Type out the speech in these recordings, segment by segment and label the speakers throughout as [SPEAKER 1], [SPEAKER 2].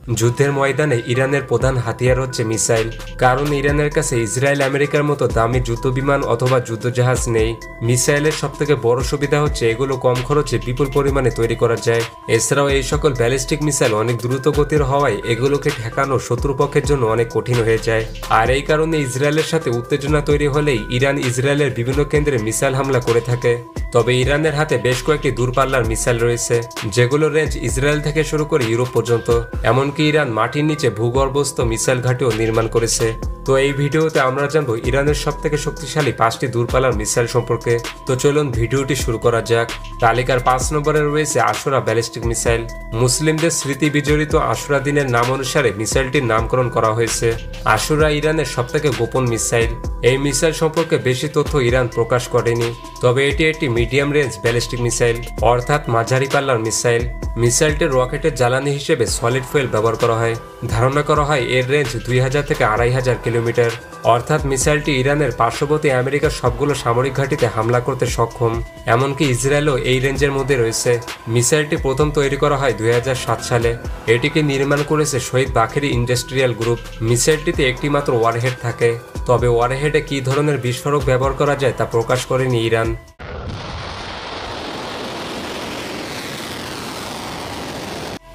[SPEAKER 1] যুদ্ধের ময়দানে ইরানের প্রধান হাতিয়ার হচ্ছে মিসাইল, কারণ ইরানের কাছে ইসরায়েল আমেরিকার মতো দামি যুদ্ধবিমান অথবা যুদ্ধজাহাজ নেই। মিসাইলের সবথেকে বড় সুবিধা হচ্ছে এগুলো কম খরচে বিপুল পরিমাণে তৈরি করা যায়। এছাড়াও এই সকল ব্যালিস্টিক মিসাইল অনেক দ্রুত গতির হওয়ায় এগুলোকে ঠেকানো শত্রুপক্ষের জন্য অনেক কঠিন হয়ে যায়। আর এই কারণে ইসরায়েলের সাথে উত্তেজনা তৈরি হলেই ইরান ইসরায়েলের বিভিন্ন কেন্দ্রে মিসাইল হামলা করে থাকে। তবে ইরানের হাতে বেশ কয়েকটি দূরপাল্লার মিসাইল রয়েছে, যেগুলো রেঞ্জ ইসরায়েল থেকে শুরু করে ইউরোপ পর্যন্ত। এমনকি ইরান মাটির নিচে ভূগর্ভস্থ মিসাইল ঘাঁটিও নির্মাণ করেছে। তো এই ভিডিওতে আমরা জানবো ইরানের সবথেকে শক্তিশালী 5টি দূরপাল্লার মিসাইল সম্পর্কে। তো চলুন ভিডিওটি শুরু করা যাক। তালিকার 5 নম্বরে রয়েছে আশুরা ব্যালিস্টিক মিসাইল। মুসলিমদের স্মৃতি বিজড়িত আশুরা দিনের নাম অনুসারে মিসাইলটির নামকরণ করা হয়েছে। আশুরা ইরানের সবথেকে গোপন মিসাইল। এই মিসাইল সম্পর্কে বেশি তথ্য ইরান প্রকাশ করেনি, তবে এটি একটি মিডিয়াম রেঞ্জ ব্যালিস্টিক মিসাইল, অর্থাৎ মাঝারি পাল্লার মিসাইল। মিসাইলটির রকেটের জ্বালানি হিসেবে সলিড ফুয়েল ব্যবহার করা হয়। ধারণা করা হয় এর রেঞ্জ 2000 থেকে 2500 কিলোমিটার, অর্থাৎ মিসাইলটি ইরানের পার্শ্ববর্তী আমেরিকার সবগুলো সামরিক ঘাঁটিতে হামলা করতে সক্ষম। এমনকি ইসরায়েলও এই রেঞ্জের মধ্যে রয়েছে। মিসাইলটি প্রথম তৈরি করা হয় 2007 সালে। এটিকে নির্মাণ করেছে শহীদ বাখেরি ইন্ডাস্ট্রিয়াল গ্রুপ। মিসাইলটিতে একটি মাত্র ওয়ারহেড থাকে, তবে ওয়ারহেডে কী ধরনের বিস্ফোরক ব্যবহার করা যায় তা প্রকাশ করেনি ইরান।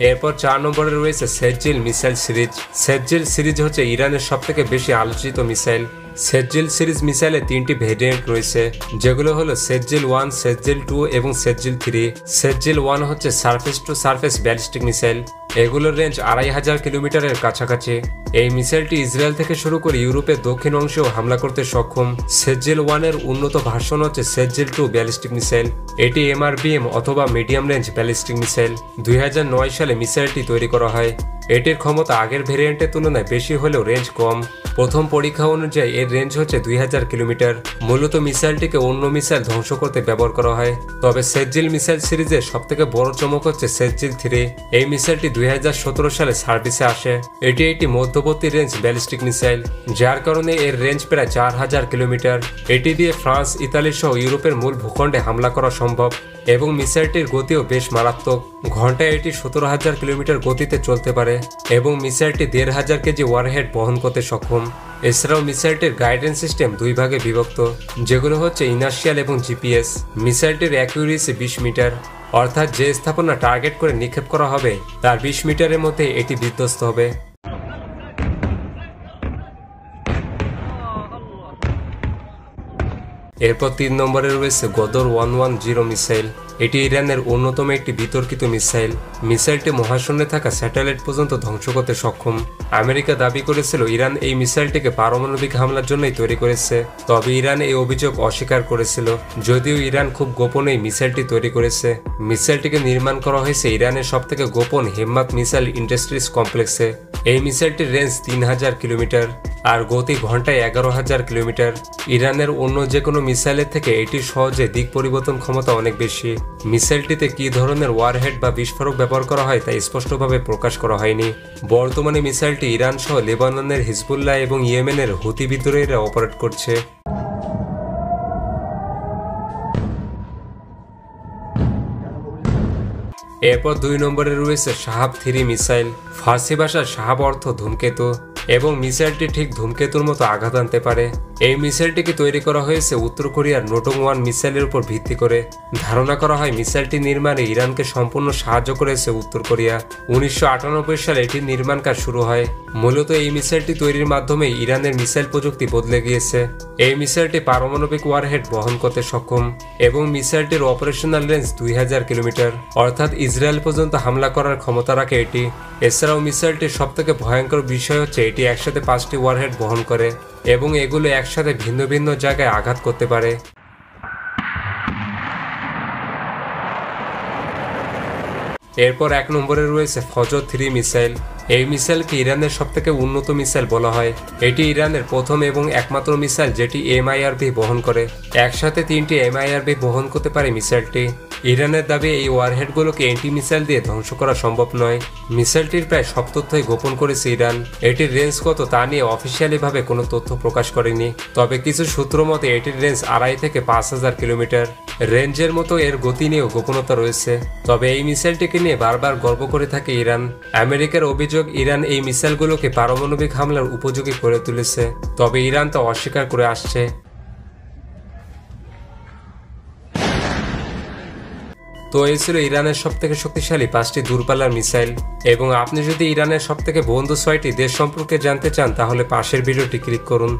[SPEAKER 1] এরপর 4 নম্বরে রয়েছে সেজ্জিল মিসাইল সিরিজ। সেজ্জিল সিরিজ হচ্ছে ইরানের সবথেকে বেশি আলোচিত মিসাইল। সেজ্জিল সিরিজ মিসাইলে 3টি ভেরিয়েন্ট রয়েছে, যেগুলো হলো সেজ্জিল 1, সেজ্জিল 2 এবং সেজ্জিল 3। সেজ্জিল 1 হচ্ছে surface two surface ballistic missile. এগুলোর রেঞ্জ 2500 কিলোমিটারের কাছাকাছি। এই মিসাইলটি ইসরায়েল থেকে শুরু করে ইউরোপের দক্ষিণ অংশেও হামলা করতে সক্ষম। সেজ্জিল 1 এর উন্নত ভার্সন হচ্ছে সেজ্জিল 2 ব্যালিস্টিক মিসাইল। এটি MRBM অথবা মিডিয়াম রেঞ্জ ব্যালিস্টিক মিসাইল। 2009 সালে মিসাইলটি তৈরি করা হয়। এটির ক্ষমতা আগের ভেরিয়েন্টের তুলনায় বেশি হলেও রেঞ্জ কম। প্রথম পরীক্ষা অনুযায়ী এর রেঞ্জ হচ্ছে 2000 কিলোমিটার। মূলত মিসাইলটিকে অন্য মিসাইল ধ্বংস করতে ব্যবহার করা হয়। তবে সেজ্জিল মিসাইল সিরিজের সবথেকে বড় চমক হচ্ছে সেজ্জিল 3। এই মিসাইলটি 2017 সালে সার্ভিসে আসে। এটি একটি মধ্যবর্তী রেঞ্জ ব্যালিস্টিক মিসাইল, যার কারণে এর রেঞ্জ প্রায় 4000 কিলোমিটার। এটি দিয়ে ফ্রান্স, ইতালি সহ ইউরোপের মূল ভূখণ্ডে হামলা করা সম্ভব এবং মিসাইলটির গতিও বেশ মারাত্মক। ঘন্টায় এটি 17000 কিলোমিটার গতিতে চলতে পারে এবং মিসাইলটি 1500 কেজি ওয়ারহেড বহন করতে সক্ষম। এছাড়াও মিসাইলটির গাইডেন্স সিস্টেম 2 ভাগে বিভক্ত, যেগুলো হচ্ছে ইনার্শিয়াল এবং জিপিএস। মিসাইলটির অ্যাকুরেসি 20 মিটার, অর্থাৎ যে স্থাপনা টার্গেট করে নিক্ষেপ করা হবে তার 20 মিটারের মধ্যে এটি বিধ্বস্ত হবে। এরপর 3 নম্বরে রয়েছে গদর 110 মিসাইল। এটি ইরানের অন্যতম একটি বিতর্কিত মিসাইল। মিসাইলটি মহাশূন্যে থাকা স্যাটেলাইট পর্যন্ত ধ্বংস করতে সক্ষম। আমেরিকা দাবি করেছিল ইরান এই মিসাইলটিকে পারমাণবিক হামলার জন্যই তৈরি করেছে, তবে ইরান এই অভিযোগ অস্বীকার করেছিল। যদিও ইরান খুব গোপনে মিসাইলটি তৈরি করেছে। মিসাইলটিকে নির্মাণ করা হয়েছে ইরানের সবথেকে গোপন হেম্মাত মিসাইল ইন্ডাস্ট্রিজ কমপ্লেক্সে। এই মিসাইলটির রেঞ্জ 3000 কিলোমিটার আর গতি ঘন্টায় 11000 কিলোমিটার। ইরানের অন্য যে কোনো মিসাইলের থেকে এটির সহজে দিক পরিবর্তন ক্ষমতা অনেক বেশি। মিসাইলটিতে কী ধরনের ওয়ারহেড বা বিস্ফোরক ব্যবহার করা হয় তা স্পষ্টভাবে প্রকাশ করা হয়নি। বর্তমানে মিসাইলটি ইরান সহ লেবাননের হিজবুল্লাহ এবং ইয়েমেনের হুতি বিদ্রোহীরা অপারেট করছে। এরপর 2 নম্বরে রয়েছে শাহাব 3 মিসাইল। ফার্সি ভাষার শাহাব অর্থ ধূমকেতু এবং মিসাইলটি ঠিক ধূমকেতুর মতো আঘাত আনতে পারে। এই মিসাইলটিকে তৈরি করা হয়েছে উত্তর কোরিয়ার নোটং 1 মিসাইলের উপর ভিত্তি করে। ধারণা করা হয় মিসাইলটি নির্মাণে ইরানকে সম্পূর্ণ সাহায্য করেছে উত্তর কোরিয়া। 1998 সালে এটির নির্মাণ কাজ শুরু হয়। মূলত এই মিসাইলটি তৈরির মাধ্যমে ইরানের মিসাইল প্রযুক্তি বদলে গিয়েছে। এই মিসাইলটি পারমাণবিক ওয়ারহেড বহন করতে সক্ষম এবং মিসাইলটির অপারেশনাল রেঞ্জ 2000 কিলোমিটার, অর্থাৎ ইসরায়েল পর্যন্ত হামলা করার ক্ষমতা রাখে এটি। এছাড়াও মিসাইলটির সবথেকে ভয়ঙ্কর বিষয় হচ্ছে এটি একসাথে 5টি ওয়ারহেড বহন করে এবং এগুলো একসাথে ভিন্ন ভিন্ন জায়গায় আঘাত করতে পারে। এরপর 1 নম্বরে রয়েছে ফজর 3 মিসাইল। এই মিসাইলকে ইরানের সবথেকে উন্নত মিসাইল বলা হয়। এটি ইরানের প্রথম এবং একমাত্র মিসাইল যেটি MIRV বহন করে। একসাথে 3টি MIRV বহন করতে পারে মিসাইলটি। ইরানের দাবি এই ওয়ারহেডগুলোকে অ্যান্টি মিসাইল দিয়ে ধ্বংস করা সম্ভব নয়। মিসাইলটির প্রায় সব তথ্যই গোপন করেছে ইরান। এটির রেঞ্জ কত তা নিয়ে অফিসিয়ালিভাবে কোনো তথ্য প্রকাশ করেনি, তবে কিছু সূত্র মতে এটির রেঞ্জ 2,500 থেকে 5,000 কিলোমিটার। রেঞ্জের মতো এর গতি নিয়েও গোপনতা রয়েছে। তবে এই মিসাইলটিকে নিয়ে বারবার গর্ব করে থাকে ইরান। আমেরিকার অভিযোগ, ইরান এই মিসাইলগুলোকে পারমাণবিক হামলার উপযোগী করে তুলেছে, তবে ইরান তা অস্বীকার করে আসছে। তো এই ছিল ইরানের সবথেকে শক্তিশালী 5টি দূরপাল্লার মিসাইল। এবং আপনি যদি ইরানের সবথেকে বন্ধু 6টি দেশ সম্পর্কে জানতে চান তাহলে পাশের ভিডিওটি ক্লিক করুন।